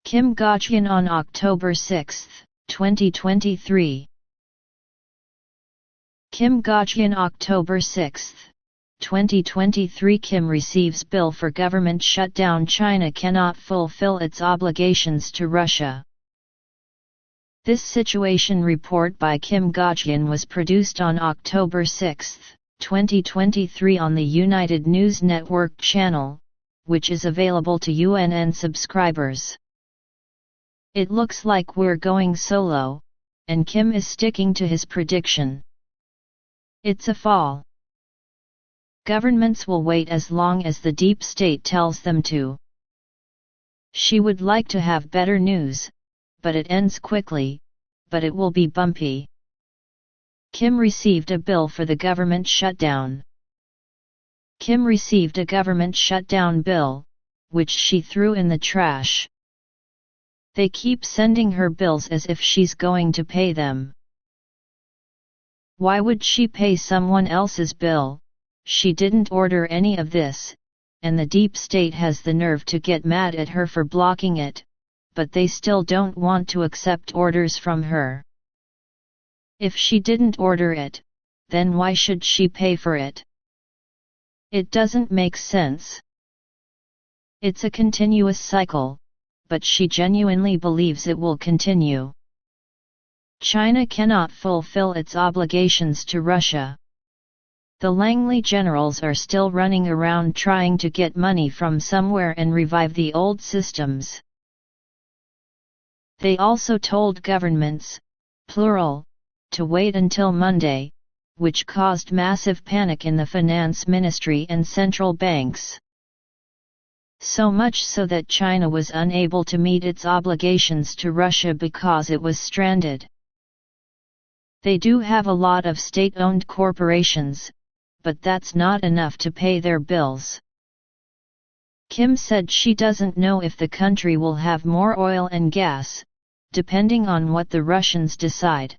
Kim Gogyeon on October 6, 2023. Kim Gogyeon October 6, 2023. Kim receives bill for government shutdown. China cannot fulfill its obligations to Russia. This situation report by Kim Gogyeon was produced on October 6, 2023 on the United News Network channel, which is available to UNN subscribers. It looks like we're going solo, and Kim is sticking to his prediction. It's a fall. Governments will wait as long as the deep state tells them to. She would like to have better news, but it ends quickly, but it will be bumpy. Kim received a bill for the government shutdown. Kim received a government shutdown bill, which she threw in the trash. They keep sending her bills as if she's going to pay them. Why would she pay someone else's bill? She didn't order any of this, and the deep state has the nerve to get mad at her for blocking it, but they still don't want to accept orders from her. If she didn't order it, then why should she pay for it? It doesn't make sense. It's a continuous cycle, but she genuinely believes it will continue. China cannot fulfill its obligations to Russia. The Langley generals are still running around trying to get money from somewhere and revive the old systems. They also told governments, plural, to wait until Monday, which caused massive panic in the finance ministry and central banks. So much so that China was unable to meet its obligations to Russia because it was stranded. They do have a lot of state-owned corporations, but that's not enough to pay their bills. Kim said she doesn't know if the country will have more oil and gas, depending on what the Russians decide.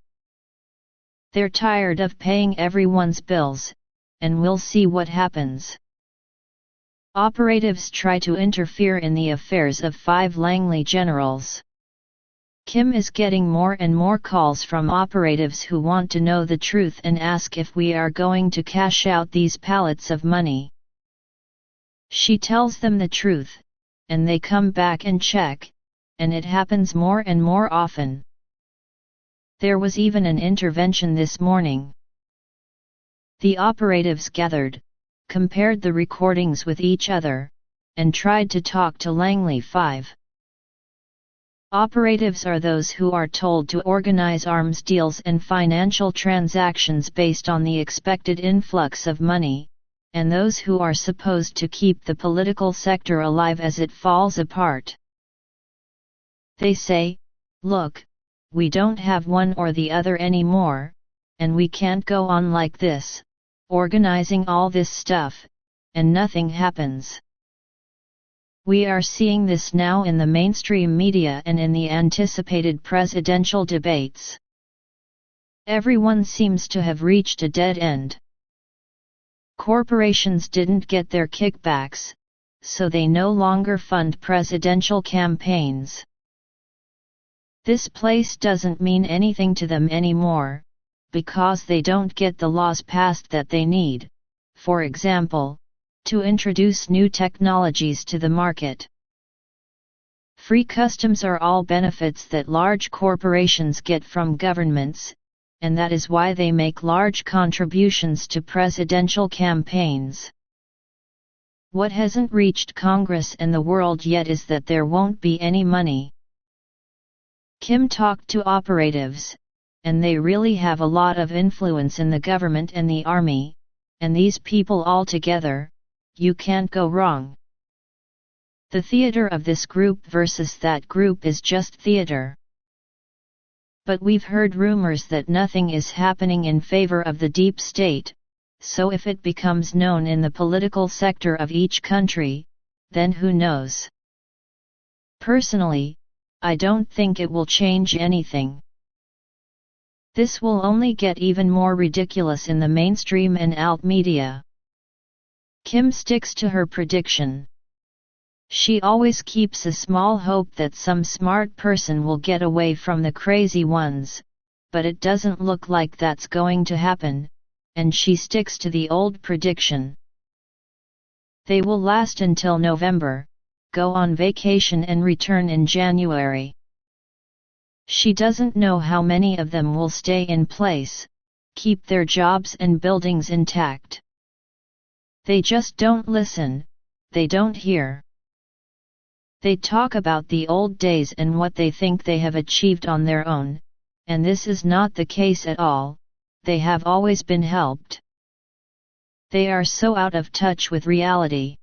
They're tired of paying everyone's bills, and we'll see what happens. Operatives try to interfere in the affairs of 5 Langley generals. Kim is getting more and more calls from operatives who want to know the truth and ask if we are going to cash out these pallets of money. She tells them the truth, and they come back and check, and it happens more and more often. There was even an intervention this morning. The operatives gathered, compared the recordings with each other, and tried to talk to Langley 5. Operatives are those who are told to organize arms deals and financial transactions based on the expected influx of money, and those who are supposed to keep the political sector alive as it falls apart. They say, look, we don't have one or the other anymore, and we can't go on like this, organizing all this stuff, and nothing happens. We are seeing this now in the mainstream media and in the anticipated presidential debates. Everyone seems to have reached a dead end. Corporations didn't get their kickbacks, so they no longer fund presidential campaigns. This place doesn't mean anything to them anymore, because they don't get the laws passed that they need, for example, to introduce new technologies to the market. Free customs are all benefits that large corporations get from governments, and that is why they make large contributions to presidential campaigns. What hasn't reached Congress and the world yet is that there won't be any money. Kim talked to operatives, and they really have a lot of influence in the government and the army, and these people all together, you can't go wrong. The theater of this group versus that group is just theater. But we've heard rumors that nothing is happening in favor of the deep state, so if it becomes known in the political sector of each country, then who knows? Personally, I don't think it will change anything. This will only get even more ridiculous in the mainstream and alt media. Kim sticks to her prediction. She always keeps a small hope that some smart person will get away from the crazy ones, but it doesn't look like that's going to happen, and she sticks to the old prediction. They will last until November, go on vacation and return in January. She doesn't know how many of them will stay in place, keep their jobs and buildings intact. They just don't listen, they don't hear. They talk about the old days and what they think they have achieved on their own, and this is not the case at all. They have always been helped. They are so out of touch with reality.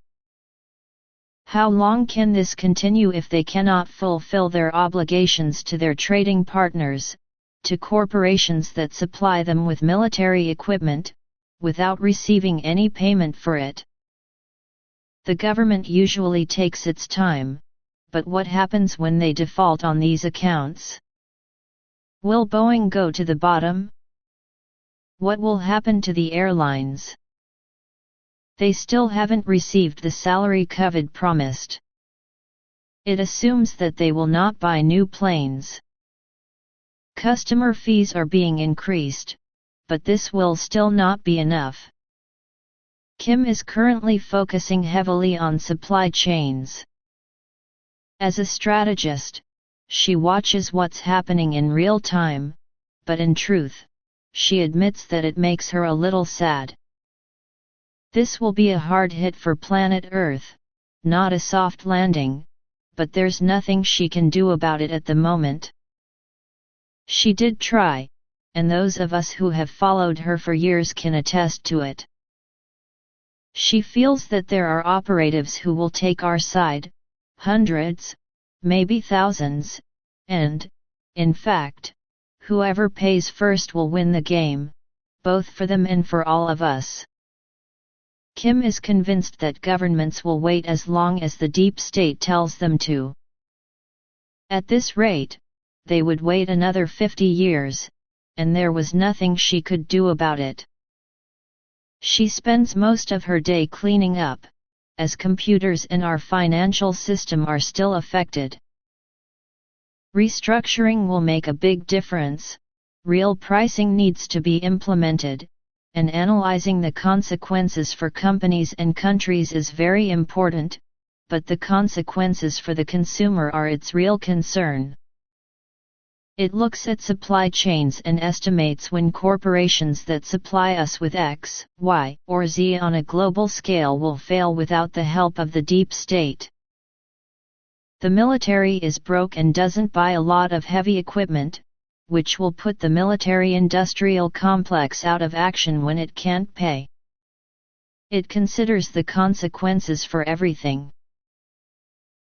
How long can this continue if they cannot fulfill their obligations to their trading partners, to corporations that supply them with military equipment, without receiving any payment for it? The government usually takes its time, but what happens when they default on these accounts? Will Boeing go to the bottom? What will happen to the airlines? They still haven't received the salary COVID promised. It assumes that they will not buy new planes. Customer fees are being increased, but this will still not be enough. Kim is currently focusing heavily on supply chains. As a strategist, she watches what's happening in real time, but in truth, she admits that it makes her a little sad. This will be a hard hit for planet Earth, not a soft landing, but there's nothing she can do about it at the moment. She did try, and those of us who have followed her for years can attest to it. She feels that there are operatives who will take our side, hundreds, maybe thousands, and, in fact, whoever pays first will win the game, both for them and for all of us. Kim is convinced that governments will wait as long as the deep state tells them to. At this rate, they would wait another 50 years, and there was nothing she could do about it. She spends most of her day cleaning up, as computers in our financial system are still affected. Restructuring will make a big difference, real pricing needs to be implemented, and analyzing the consequences for companies and countries is very important, but the consequences for the consumer are its real concern. It looks at supply chains and estimates when corporations that supply us with X, Y, or Z on a global scale will fail without the help of the deep state. The military is broke and doesn't buy a lot of heavy equipment, which will put the military-industrial complex out of action when it can't pay. It considers the consequences for everything.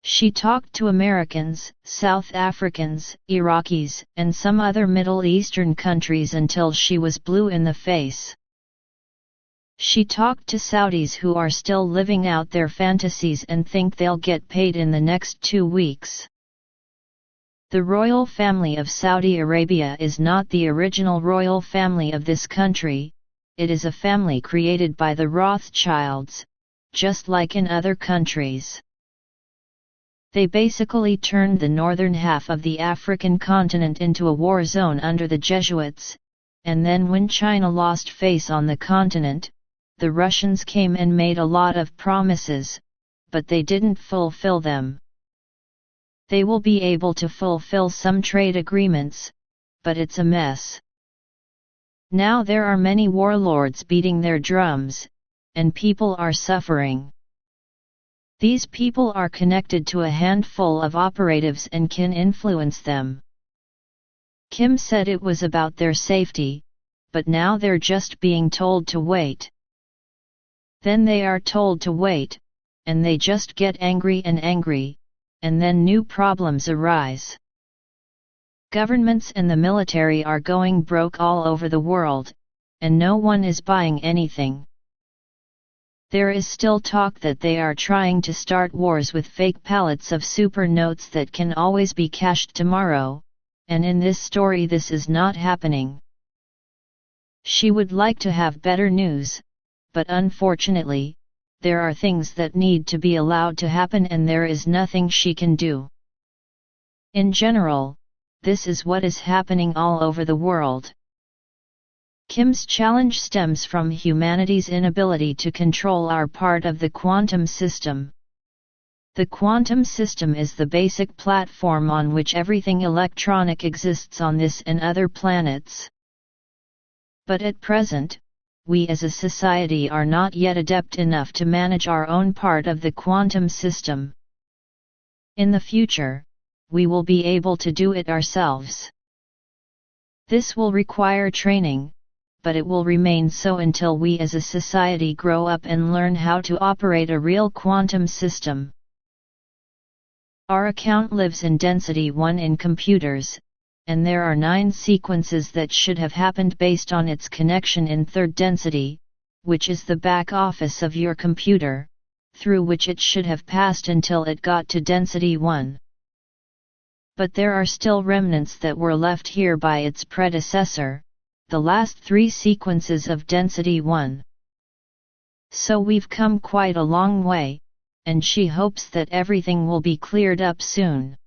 She talked to Americans, South Africans, Iraqis, and some other Middle Eastern countries until she was blue in the face. She talked to Saudis who are still living out their fantasies and think they'll get paid in the next 2 weeks. The royal family of Saudi Arabia is not the original royal family of this country, it is a family created by the Rothschilds, just like in other countries. They basically turned the northern half of the African continent into a war zone under the Jesuits, and then when China lost face on the continent, the Russians came and made a lot of promises, but they didn't fulfill them. They will be able to fulfill some trade agreements, but it's a mess. Now there are many warlords beating their drums, and people are suffering. These people are connected to a handful of operatives and can influence them. Kim said it was about their safety, but now they're just being told to wait. Then they are told to wait, and they just get angry, and then new problems arise. Governments and the military are going broke all over the world, and no one is buying anything. There is still talk that they are trying to start wars with fake pallets of super notes that can always be cashed tomorrow, and in this story this is not happening. She would like to have better news, but unfortunately, there are things that need to be allowed to happen and there is nothing she can do. In general, this is what is happening all over the world. Kim's challenge stems from humanity's inability to control our part of the quantum system. The quantum system is the basic platform on which everything electronic exists on this and other planets. But at present, we as a society are not yet adept enough to manage our own part of the quantum system. In the future, we will be able to do it ourselves. This will require training, but it will remain so until we as a society grow up and learn how to operate a real quantum system. Our account lives in density 1 in computers, and there are 9 sequences that should have happened based on its connection in third density, which is the back office of your computer, through which it should have passed until it got to density 1. But there are still remnants that were left here by its predecessor, the last 3 sequences of density 1. So we've come quite a long way, and she hopes that everything will be cleared up soon.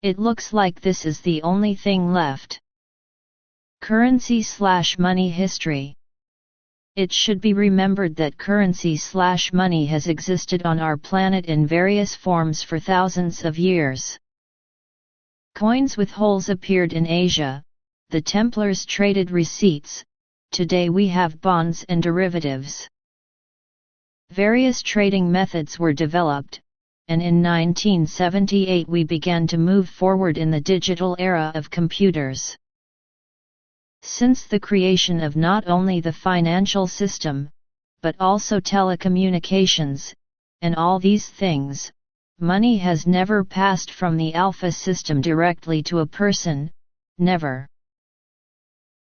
It looks like this is the only thing left. Currency/money history. It should be remembered that currency/money has existed on our planet in various forms for thousands of years. Coins with holes appeared in Asia, the Templars traded receipts, today we have bonds and derivatives. Various trading methods were developed, and in 1978 we began to move forward in the digital era of computers. Since the creation of not only the financial system, but also telecommunications, and all these things, money has never passed from the alpha system directly to a person, never.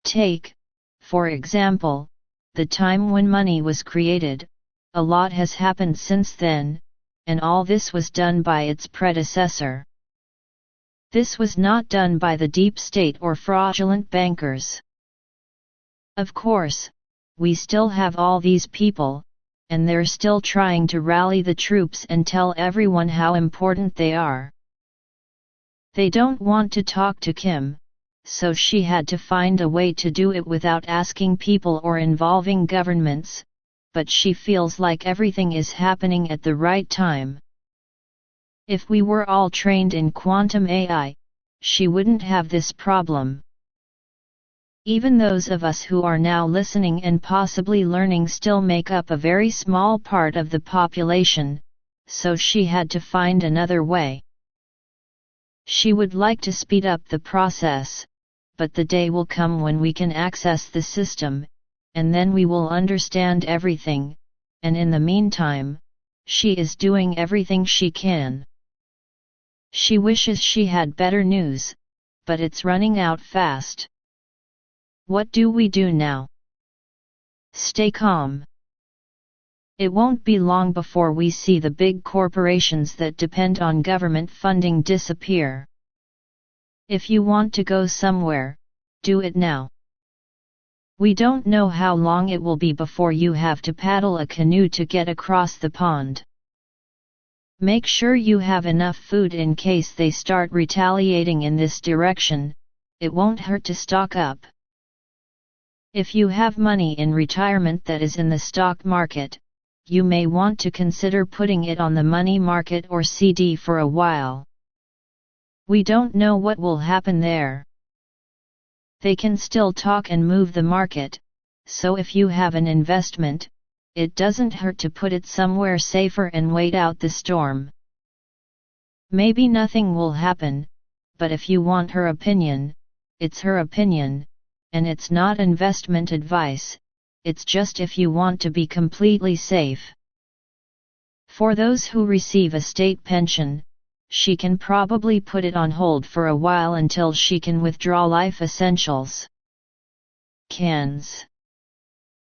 Take, for example, the time when money was created. A lot has happened since then, and all this was done by its predecessor. This was not done by the deep state or fraudulent bankers. Of course, we still have all these people, and they're still trying to rally the troops and tell everyone how important they are. They don't want to talk to Kim, so she had to find a way to do it without asking people or involving governments, but she feels like everything is happening at the right time. If we were all trained in quantum AI, she wouldn't have this problem. Even those of us who are now listening and possibly learning still make up a very small part of the population, so she had to find another way. She would like to speed up the process, but the day will come when we can access the system, and then we will understand everything, and in the meantime, she is doing everything she can. She wishes she had better news, but it's running out fast. What do we do now? Stay calm. It won't be long before we see the big corporations that depend on government funding disappear. If you want to go somewhere, do it now. We don't know how long it will be before you have to paddle a canoe to get across the pond. Make sure you have enough food in case they start retaliating in this direction. It won't hurt to stock up. If you have money in retirement that is in the stock market, you may want to consider putting it on the money market or CD for a while. We don't know what will happen there. They can still talk and move the market, so if you have an investment, it doesn't hurt to put it somewhere safer and wait out the storm. Maybe nothing will happen, but if you want her opinion, it's her opinion, and it's not investment advice, it's just if you want to be completely safe. For those who receive a state pension, she can probably put it on hold for a while until she can withdraw life essentials. Cans.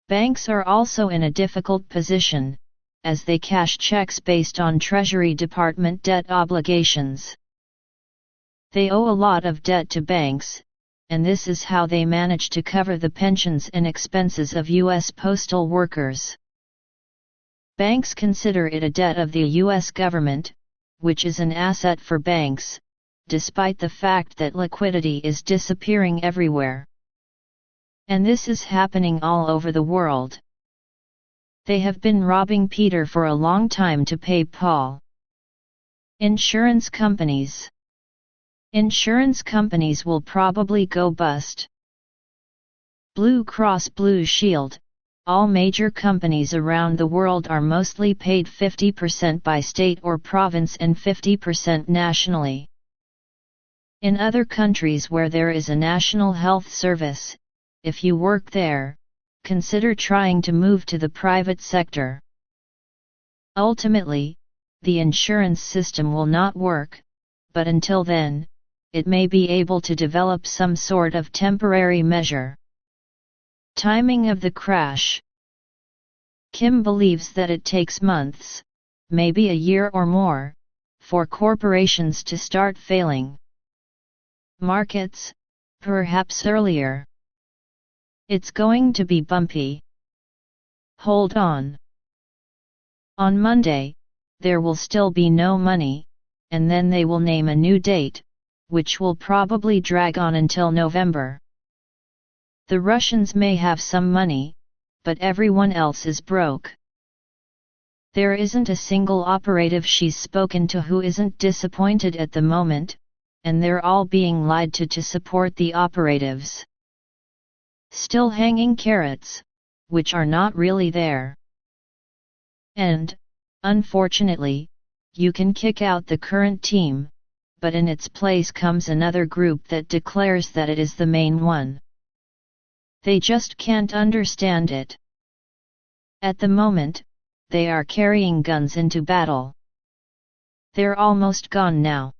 Banks are also in a difficult position, as they cash checks based on Treasury Department debt obligations. They owe a lot of debt to banks, and this is how they manage to cover the pensions and expenses of U.S. postal workers. Banks consider it a debt of the US government, which is an asset for banks, despite the fact that liquidity is disappearing everywhere. And this is happening all over the world. They have been robbing Peter for a long time to pay Paul. Insurance companies. Insurance companies will probably go bust. Blue Cross Blue Shield. All major companies around the world are mostly paid 50% by state or province and 50% nationally. In other countries where there is a national health service, if you work there, consider trying to move to the private sector. Ultimately, the insurance system will not work, but until then, it may be able to develop some sort of temporary measure. Timing of the crash. Kim believes that it takes months, maybe a year or more, for corporations to start failing. Markets, perhaps earlier. It's going to be bumpy. Hold on. On Monday, there will still be no money, and then they will name a new date, which will probably drag on until November. The Russians may have some money, but everyone else is broke. There isn't a single operative she's spoken to who isn't disappointed at the moment, and they're all being lied to support the operatives. Still hanging carrots, which are not really there. And, unfortunately, you can kick out the current team, but in its place comes another group that declares that it is the main one. They just can't understand it. At the moment, they are carrying guns into battle. They're almost gone now.